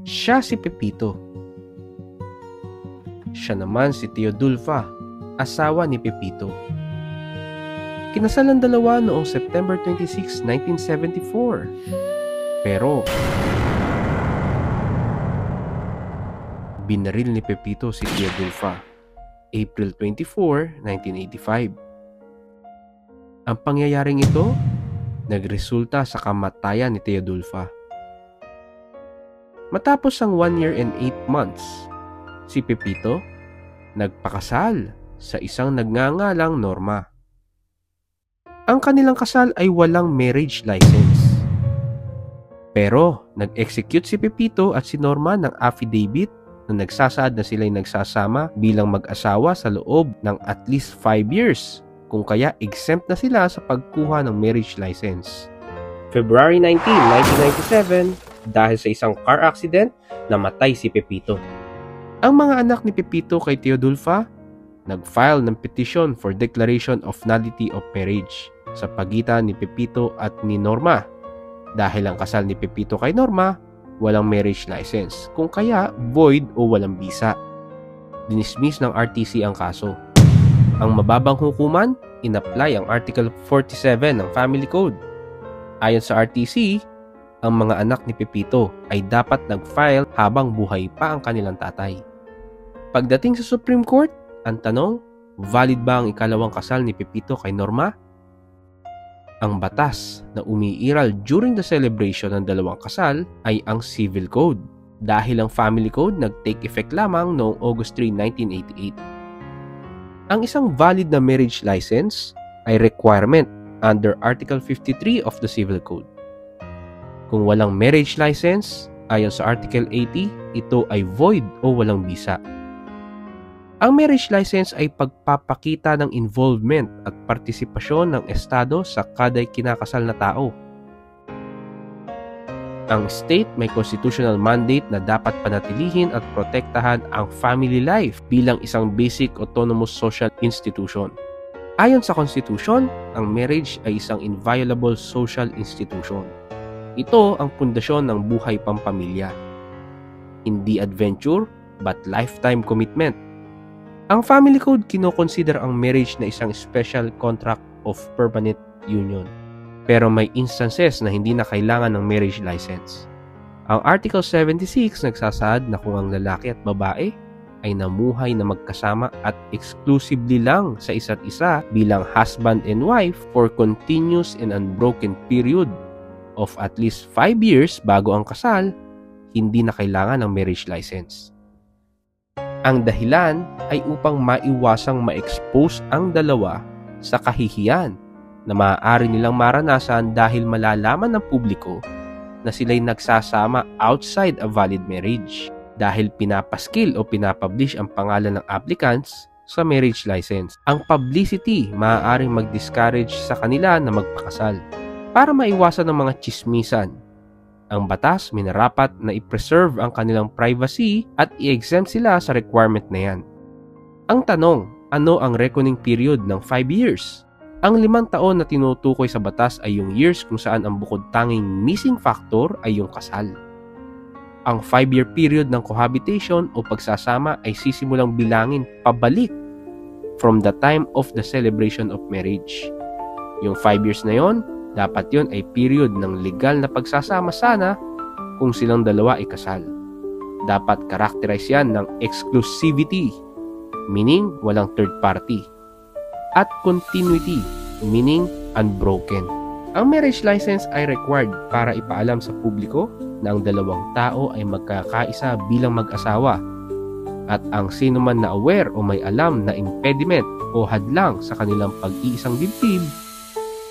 Siya si Pepito. Siya naman si Teodulfa, asawa ni Pepito. Kinasal ang dalawa noong September 26, 1974. Pero binaril ni Pepito si Teodulfa, April 24, 1985. Ang pangyayaring ito nagresulta sa kamatayan ni Teodulfa. Matapos ang 1 year and 8 months, si Pepito nagpakasal sa isang nagngangalang Norma. Ang kanilang kasal ay walang marriage license. Pero nag-execute si Pepito at si Norma ng affidavit na nagsasaad na sila'y nagsasama bilang mag-asawa sa loob ng at least 5 years, kung kaya exempt na sila sa pagkuha ng marriage license. February 19, 1997, dahil sa isang car accident, namatay si Pepito. Ang mga anak ni Pepito kay Teodulfa nag-file ng petition for declaration of nullity of marriage sa pagitan ni Pepito at ni Norma. Dahil ang kasal ni Pepito kay Norma, walang marriage license, kung kaya void o walang bisa. Dinismiss ng RTC ang kaso. Ang mababang hukuman, in-apply ang Article 47 ng Family Code. Ayon sa RTC, ang mga anak ni Pepito ay dapat nag-file habang buhay pa ang kanilang tatay. Pagdating sa Supreme Court, ang tanong, valid ba ang ikalawang kasal ni Pepito kay Norma? Ang batas na umiiral during the celebration ng dalawang kasal ay ang Civil Code, dahil ang Family Code nag-take effect lamang noong August 3, 1988. Ang isang valid na marriage license ay requirement under Article 53 of the Civil Code. Kung walang marriage license, ayon sa Article 80, ito ay void o walang bisa. Ang marriage license ay pagpapakita ng involvement at partisipasyon ng Estado sa kada kinakasal na tao. Ang state may constitutional mandate na dapat panatilihin at protektahan ang family life bilang isang basic autonomous social institution. Ayon sa Constitution, ang marriage ay isang inviolable social institution. Ito ang pundasyon ng buhay pampamilya. Hindi adventure, but lifetime commitment. Ang Family Code kinoconsider ang marriage na isang special contract of permanent union. Pero may instances na hindi na kailangan ng marriage license. Ang Article 76 nagsasaad na kung ang lalaki at babae ay namuhay na magkasama at exclusively lang sa isa't isa bilang husband and wife for continuous and unbroken period of at least 5 years bago ang kasal, hindi na kailangan ng marriage license. Ang dahilan ay upang maiwasang ma-expose ang dalawa sa kahihiyan na maaari nilang maranasan dahil malalaman ng publiko na sila'y nagsasama outside a valid marriage dahil pinapaskil o pinapublish ang pangalan ng applicants sa marriage license. Ang publicity maaaring mag-discourage sa kanila na magpakasal. Para maiwasan ng mga tsismisan, ang batas minarapat na i-preserve ang kanilang privacy at i-exempt sila sa requirement na yan. Ang tanong, ano ang reckoning period ng 5 years? Ang 5 taon na tinutukoy sa batas ay yung years kung saan ang bukod tanging missing factor ay yung kasal. Ang 5-year period ng cohabitation o pagsasama ay sisimulang bilangin pabalik from the time of the celebration of marriage. Yung 5 years na yon, dapat yon ay period ng legal na pagsasama sana kung silang dalawa ay kasal. Dapat characterize yan ng exclusivity, meaning walang third party, at continuity, meaning unbroken. Ang marriage license ay required para ipaalam sa publiko na ang dalawang tao ay magkakaisa bilang mag-asawa at ang sino man na aware o may alam na impediment o hadlang sa kanilang pag-iisang dibdib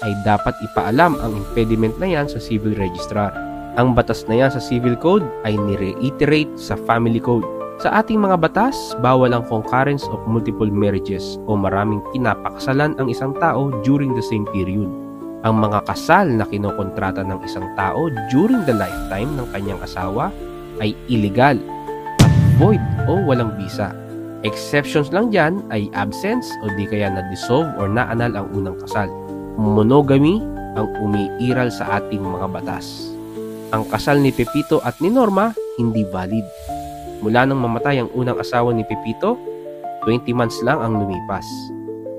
ay dapat ipaalam ang impediment na yan sa civil registrar. Ang batas na yan sa Civil Code ay ni-reiterate sa Family Code. Sa ating mga batas, bawal ang concurrence of multiple marriages o maraming pinapakasalan ang isang tao during the same period. Ang mga kasal na kinokontrata ng isang tao during the lifetime ng kanyang asawa ay illegal at void o walang bisa. Exceptions lang dyan ay absence o di kaya na-dissolve or naanal ang unang kasal. Monogamy ang umiiral sa ating mga batas. Ang kasal ni Pepito at ni Norma hindi valid. Mula nang mamatay ang unang asawa ni Pepito, 20 months lang ang lumipas.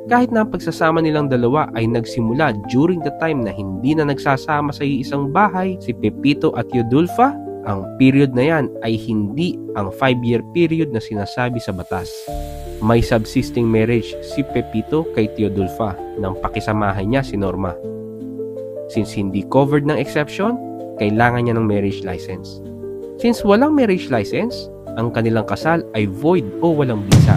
Kahit na ang pagsasama nilang dalawa ay nagsimula during the time na hindi na nagsasama sa iisang bahay si Pepito at Teodulfa, ang period na yan ay hindi ang 5-year period na sinasabi sa batas. May subsisting marriage si Pepito kay Teodulfa nang pakisamahan niya si Norma. Since hindi covered ng exception, kailangan niya ng marriage license. Since walang marriage license, ang kanilang kasal ay void o walang bisa.